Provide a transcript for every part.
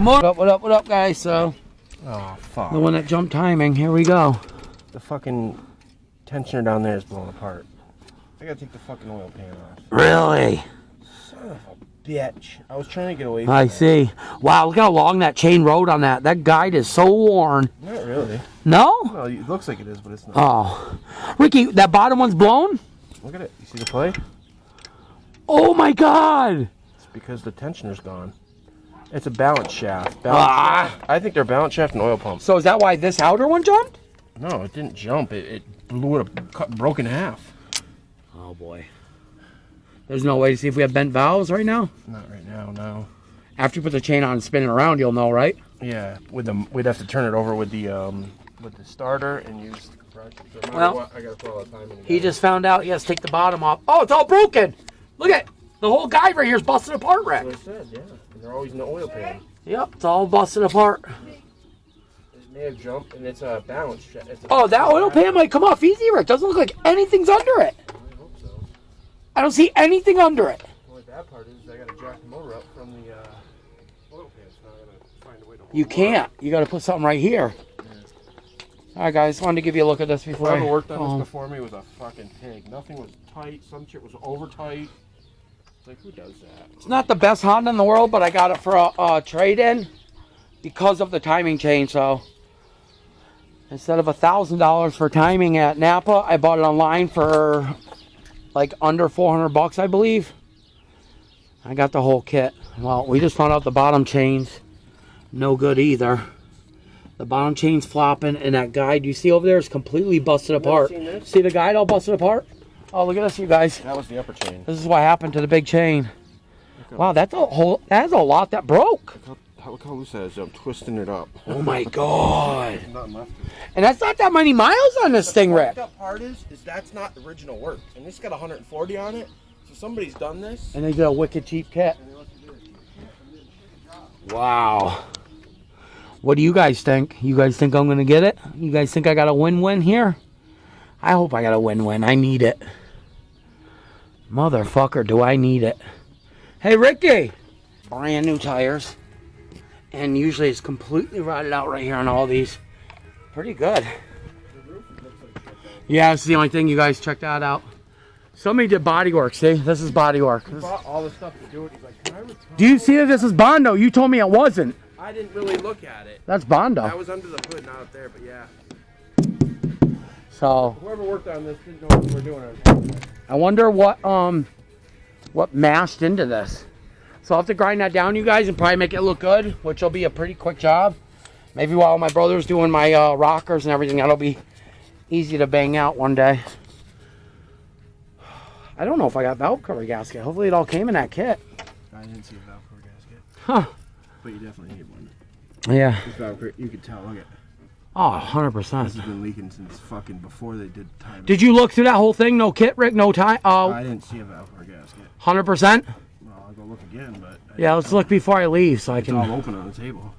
What up, guys? So, oh fuck. The one that jumped timing. Here we go. The fucking tensioner down there is blowing apart. I gotta take the fucking oil pan off. Really? Son of a bitch. I was trying to get away from I that. see. Wow, look how long that chain rode on that. That guide is so worn. Not really. No? No, it looks like it is, but it's not. Oh. Ricky, that bottom one's blown? Look at it. You see the play? Oh my god! It's because the tensioner's gone. It's a balance shaft. Shaft. I think they're balance shaft and oil pump. So is that why this outer one jumped? No, it didn't jump. It blew it, broke in half. Oh boy. There's no way to see if we have bent valves right now? Not right now, no. After you put the chain on and spin it around, you'll know, right? Yeah, we'd have to turn it over with the starter and use the compressor. So well, I gotta put all the time in. He just found out he has to take the bottom off. Oh, it's all broken! Look at the whole guide right here is busted apart, Rick. That's what I said, yeah. And they're always in the oil pan. Yep, it's all busted apart. It may have jumped, and it's a balance shaft. Oh, that oil pan might come off easy, Rick. Doesn't look like anything's under it. I hope so. I don't see anything under it. The only bad part is I gotta jack the motor up from the oil pan, so I gotta find a way to hold You can't. You got to put something right here. Yeah. All right, guys. Wanted to give you a look at this before. Whoever worked on this before me was a fucking pig. Nothing was tight. Some shit was over tight. Like, who does that? It's not the best Honda in the world, but I got it for a trade-in because of the timing chain. So instead of $1,000 for timing at Napa, I bought it online for like under $400, I believe. I got the whole kit. Well, we just found out the bottom chain's no good either. The bottom chain's flopping, and that guide you see over there is completely busted apart. See the guide all busted apart? Oh, look at this, you guys. That was the upper chain. This is what happened to the big chain. Wow, that's a whole. That's a lot that broke. Look how loose that is. I'm twisting it up. Oh my god. Nothing left. And that's not that many miles on this thing, Rick. The fucked up part is that's not original work, and this got 140 on it. So somebody's done this. And they did a wicked cheap kit. Wow. What do you guys think? You guys think I'm gonna get it? You guys think I got a win-win here? I hope I got a win-win. I need it. Motherfucker, do I need it. Hey, Ricky. Brand new tires. And usually it's completely rotted out right here on all these. Pretty good. Yeah, it's the only thing. You guys check that out. Somebody did body work. See, this is body work. He bought all the stuff to do it. He's like, can I retire? Do you see that this is Bondo? You told me it wasn't. I didn't really look at it. That's Bondo. That was under the hood, not up there, but yeah. So whoever worked on this didn't know what we were doing. I wonder what mashed into this. So I'll have to grind that down, you guys, and probably make it look good, which will be a pretty quick job. Maybe while my brother's doing my rockers and everything, that'll be easy to bang out one day. I don't know if I got valve cover gasket. Hopefully it all came in that kit. I didn't see a valve cover gasket. Huh. But you definitely need one. Yeah. This valve cover, you could tell, look at. Oh, This 100%. has been leaking since fucking before they did time. Did you look through that whole thing? No kit, Rick? No time? I didn't see a valve cover gasket. 100%? Well, I'll go look again, but... Yeah, let's look before I leave so I It's can all open on the table.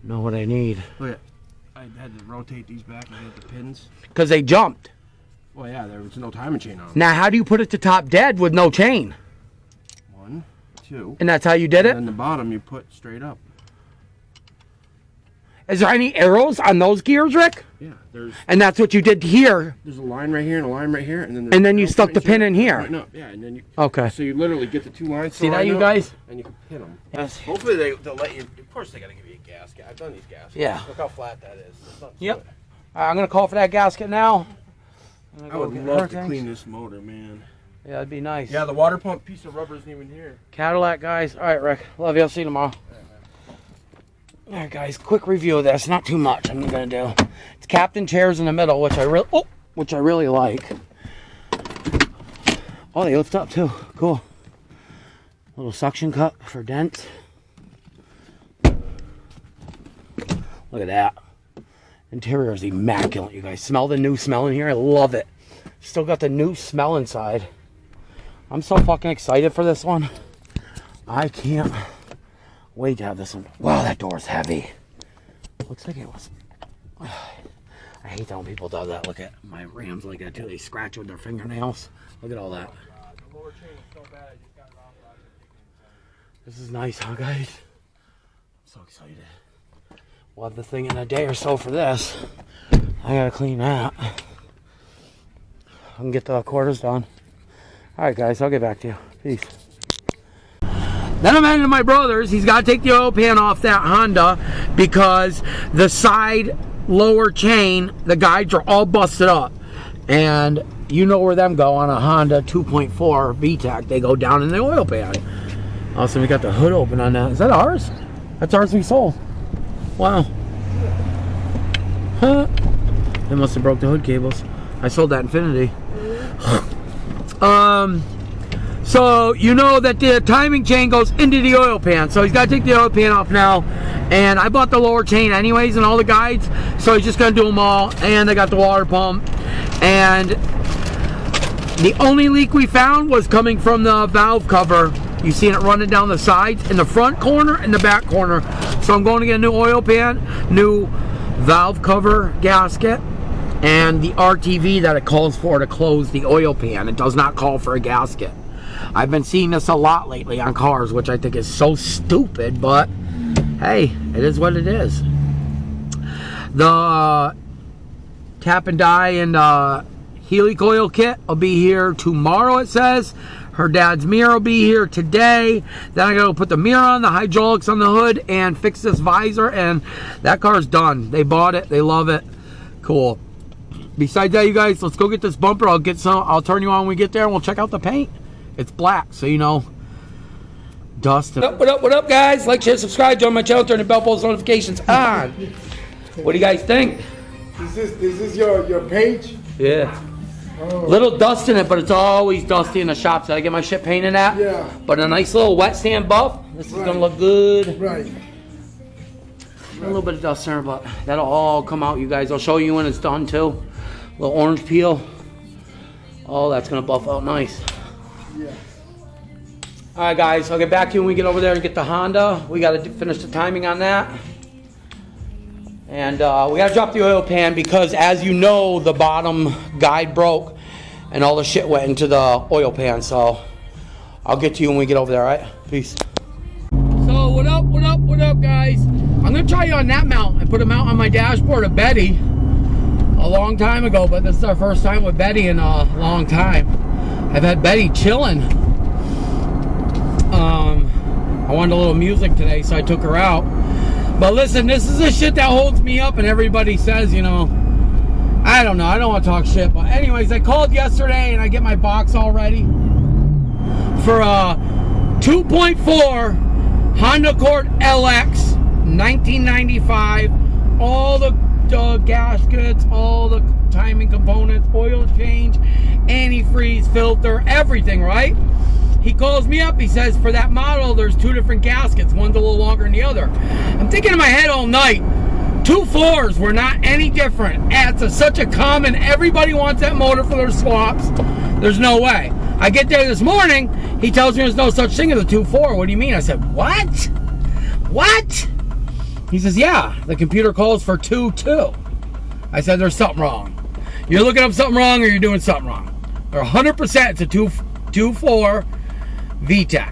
know what I need. Look at, I had to rotate these back and get the pins. Because they jumped. Well, yeah, there was no timing chain on them. Now, how do you put it to top dead with no chain? 1, 2. And that's how you did it? And then the bottom you put straight up. Is there any arrows on those gears, Rick? Yeah, there's... And that's what you did here. There's a line right here and a line right here, and then... And then you stuck the pin in here. Right up, yeah, and then you... Okay. So you literally get the 2 lines... See that, you guys? And you can pin them. Yes. Hopefully they'll let you... Of course they gotta give you a gasket. I've done these gaskets. Yeah. Look how flat that is. It's not Yep. good. All right, I'm going to call for that gasket now. I would love to clean this motor, man. Yeah, that'd be nice. Yeah, the water pump piece of rubber isn't even here. Cadillac, guys. All right, Rick. Love you. I'll see you tomorrow. All right, guys. Quick review of this. Not too much. I'm going to do. It's captain chairs in the middle, which I really like. Oh, they lift up too. Cool. Little suction cup for dents. Look at that. Interior is immaculate, you guys. Smell the new smell in here. I love it. Still got the new smell inside. I'm so fucking excited for this one. I can't wait to have this one. Wow, that door's heavy. Looks like it was. I hate that when people do that. Look at my Rams like that too. They scratch with their fingernails. Look at all that. The lower chain is so bad, I just got it off. This is nice, huh, guys? So excited. We'll have the thing in a day or so for this. I gotta clean that. I can get the quarters done. Alright guys, I'll get back to you. Peace. Then I'm heading to my brother's. He's got to take the oil pan off that Honda because the side lower chain, the guides are all busted up. And you know where them go on a Honda 2.4 VTEC. They go down in the oil pan. Also, we got the hood open on that. Is that ours? That's ours we sold. Wow. Huh. They must have broke the hood cables. I sold that Infinity. So you know that the timing chain goes into the oil pan. So he's got to take the oil pan off now. And I bought the lower chain anyways and all the guides. So he's just going to do them all. And I got the water pump. And the only leak we found was coming from the valve cover. You seen it running down the sides in the front corner and the back corner. So I'm going to get a new oil pan, new valve cover gasket, and the RTV that it calls for to close the oil pan. It does not call for a gasket. I've been seeing this a lot lately on cars, which I think is so stupid, but hey, it is what it is. The tap and die and Healy coil kit will be here tomorrow, it says. Her dad's mirror will be here today. Then I gotta put the mirror on, the hydraulics on the hood, and fix this visor, and that car's done. They bought it, they love it. Cool. Besides that, you guys, let's go get this bumper. I'll turn you on when we get there, and we'll check out the paint. It's black, so you know, dust. What up, guys? Like, share, subscribe, join my channel, turn the bell post notifications on. What do you guys think? This is your page? Yeah. Oh. Little dust in it, but it's always dusty in the shop, so I get my shit painted at. Yeah. But a nice little wet sand buff. This is gonna look good. Right. A little bit of dust there, but that'll all come out, you guys. I'll show you when it's done too. A little orange peel. Oh, that's gonna buff out nice. Yeah. All right, guys. I'll get back to you when we get over there and get the Honda. We gotta finish the timing on that. And we gotta drop the oil pan because, as you know, the bottom guide broke and all the shit went into the oil pan. So I'll get to you when we get over there, all right? Peace. So what up, guys? I'm gonna try you on that mount. I put a mount on my dashboard of Betty a long time ago, but this is our first time with Betty in a long time. I've had Betty chilling. I wanted a little music today, so I took her out. But listen, this is the shit that holds me up, and everybody says, you know, I don't know, I don't want to talk shit, but anyways, I called yesterday and I get my box all ready for a 2.4 Honda Accord LX 1995, all the gaskets, all the timing components, oil change, antifreeze, filter, everything, right? He calls me up, he says for that model there's two different gaskets, one's a little longer than the other. I'm thinking in my head all night, 2.4s were not any different. It's such a common, everybody wants that motor for their swaps. There's no way. I get there this morning, he tells me there's no such thing as a 2.4. What do you mean? I said, what? What? He says, yeah, the computer calls for 2.2. I said, there's something wrong. You're looking up something wrong or you're doing something wrong. Or 100% it's a 2.4 VTEC.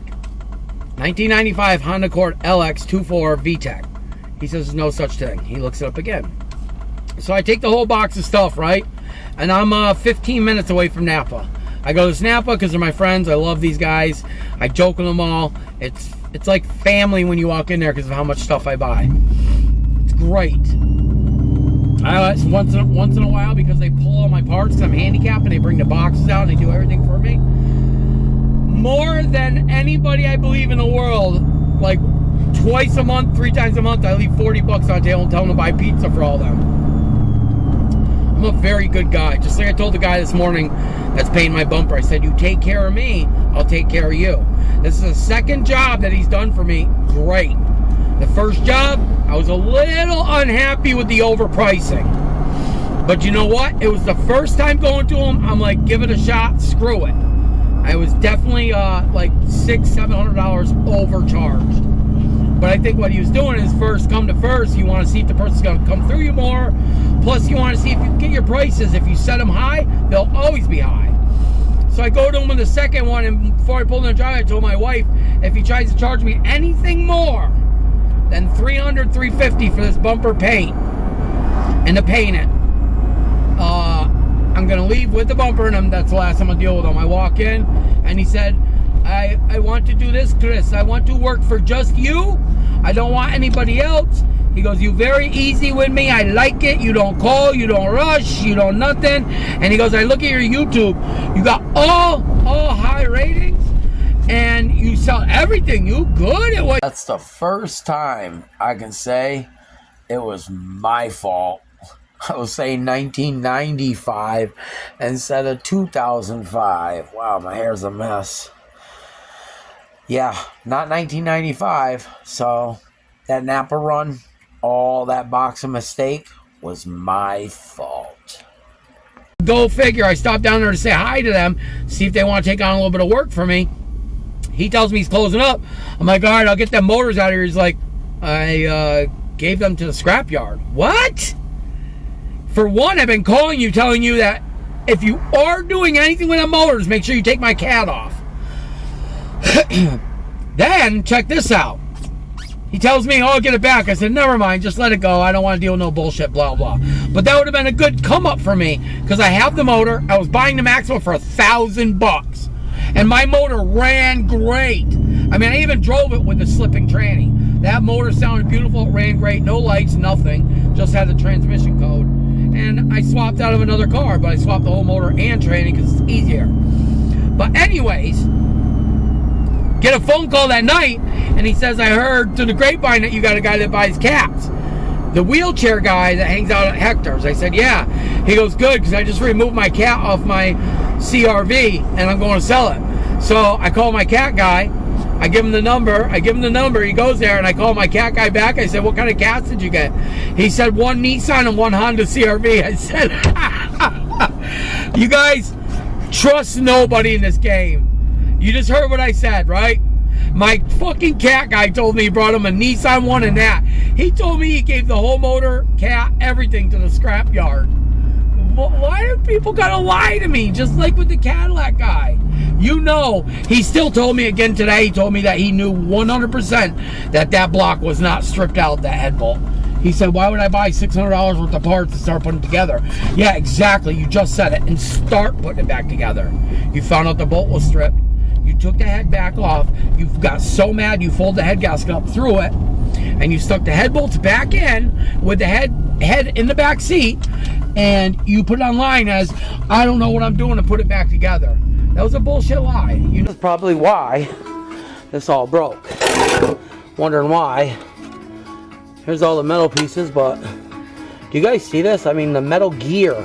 1995 Honda Accord LX 2.4 VTEC. He says there's no such thing. He looks it up again. So I take the whole box of stuff, right? And I'm 15 minutes away from Napa. I go to Napa because they're my friends. I love these guys. I joke with them all. It's like family when you walk in there because of how much stuff I buy. It's great. Once in a while, because they pull all my parts because I'm handicapped, and they bring the boxes out and they do everything for me. More than anybody I believe in the world, like twice a month, 3 times a month, I leave 40 bucks on the table and tell them to buy pizza for all them. I'm a very good guy. Just like I told the guy this morning that's paying my bumper. I said, you take care of me, I'll take care of you. This is the second job that he's done for me. Great. The first job, I was a little unhappy with the overpricing. But you know what? It was the first time going to him. I'm like, give it a shot, screw it. I was definitely like $600-700 overcharged. But I think what he was doing is first come to first. You want to see if the person's going to come through you more. Plus, you want to see if you can get your prices. If you set them high, they'll always be high. So I go to him with the second one, and before I pulled in the drive, I told my wife, if he tries to charge me anything more then $300, $350 for this bumper paint and to paint it. I'm gonna leave with the bumper, and that's the last I'm gonna deal with him. I walk in, and he said, I want to do this, Chris. I want to work for just you. I don't want anybody else. He goes, you very easy with me. I like it. You don't call. You don't rush. You don't nothing. And he goes, I look at your YouTube. You got all high ratings, and you sell everything. You good at what? That's the first time I can say it was my fault. I was saying 1995 instead of 2005. Wow, my hair's a mess. Yeah, not 1995. So that Napa run, all that box of mistake was my fault. Go figure. I stopped down there to say hi to them, see if they want to take on a little bit of work for me. He tells me he's closing up. I'm like, all right, I'll get them motors out of here. He's like, I gave them to the scrapyard. What? For one, I've been calling you, telling you that if you are doing anything with the motors, make sure you take my cat off. Then, check this out. He tells me, oh, I'll get it back. I said, never mind, just let it go. I don't want to deal with no bullshit, blah, blah. But that would have been a good come up for me, because I have the motor. I was buying the Maxima for $1,000. And my motor ran great. I mean, I even drove it with the slipping tranny. That motor sounded beautiful. It ran great. No lights, nothing. Just had the transmission code. And I swapped out of another car, but I swapped the whole motor and tranny because it's easier. But anyways, get a phone call that night, and he says, I heard through the grapevine that you got a guy that buys cats. The wheelchair guy that hangs out at Hector's. I said, yeah. He goes, good, because I just removed my cat off my CRV, and I'm going to sell it. So I call my cat guy. I give him the number. He goes there, and I call my cat guy back. I said, what kind of cats did you get? He said, one Nissan and one Honda CRV. I said, you guys, trust nobody in this game. You just heard what I said, right? My fucking cat guy told me he brought him a Nissan one and that. He told me he gave the whole motor, cat, everything to the scrap yard. Why do people gotta lie to me? Just like with the Cadillac guy. You know, he still told me again today, he told me that he knew 100% that block was not stripped out, that head bolt. He said, why would I buy $600 worth of parts to start putting it together? Yeah, exactly. You just said it. And start putting it back together. You found out the bolt was stripped. You took the head back off. You got so mad you folded the head gasket up through it. And you stuck the head bolts back in with the head in the back seat. And you put it online as, I don't know what I'm doing, to put it back together. That was a bullshit lie. You know, that's probably why this all broke. Wondering why. Here's all the metal pieces, but do you guys see this? I mean, the metal gear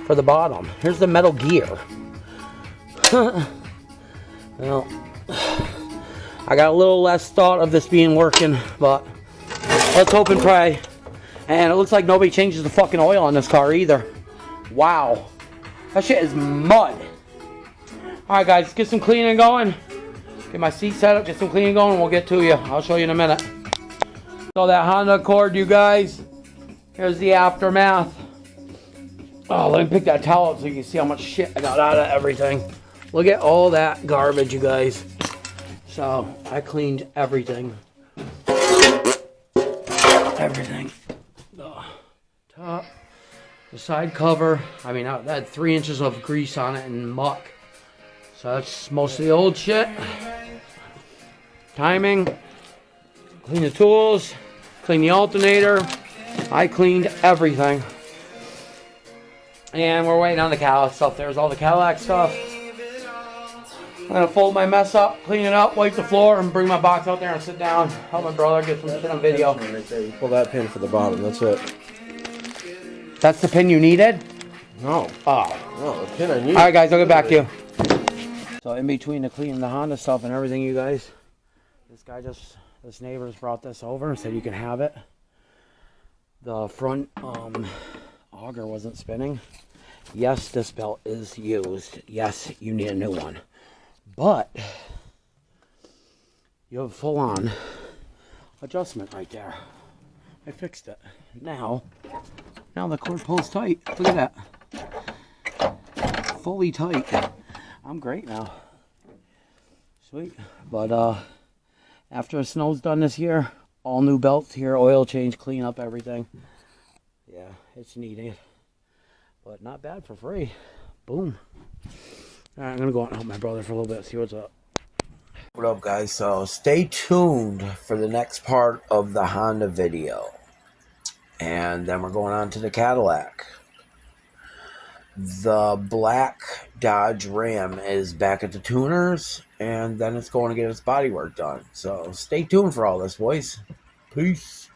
for the bottom. Here's the metal gear. Well, I got a little less thought of this being working, but let's hope and pray. And it looks like nobody changes the fucking oil on this car either. Wow. That shit is mud. Alright guys, get some cleaning going. Get my seat set up, get some cleaning going, and we'll get to you. I'll show you in a minute. So that Honda Accord, you guys. Here's the aftermath. Oh, let me pick that towel up so you can see how much shit I got out of everything. Look at all that garbage, you guys. So, I cleaned everything. Everything. The top, the side cover. I mean, that had 3 inches of grease on it and muck. So that's most of the old shit. Timing. Clean the tools. Clean the alternator. I cleaned everything. And we're waiting on the Cadillac stuff. There's all the Cadillac stuff. I'm going to fold my mess up, clean it up, wipe the floor, and bring my box out there and sit down. Help my brother get some shit on video. Pull that pin for the bottom, that's it. That's the pin you needed? No. Oh. No, the pin I need. Alright guys, I'll get back to you. So in between the cleaning the Honda stuff and everything, you guys, this neighbor's brought this over and said you can have it. The front auger wasn't spinning. Yes, this belt is used. Yes, you need a new one. But you have a full-on adjustment right there. I fixed it. Now the cord pulls tight. Look at that. Fully tight. I'm great now. Sweet. But after the snow's done this year, All new belts here, oil change, clean up everything. Yeah, it's needed. But not bad for free. Boom. Alright, I'm gonna go out and help my brother for a little bit, see what's up. What up, guys? So stay tuned for the next part of the Honda video. And then we're going on to the Cadillac. The black Dodge Ram is back at the tuners, and then it's going to get its body work done. So stay tuned for all this, boys. Peace.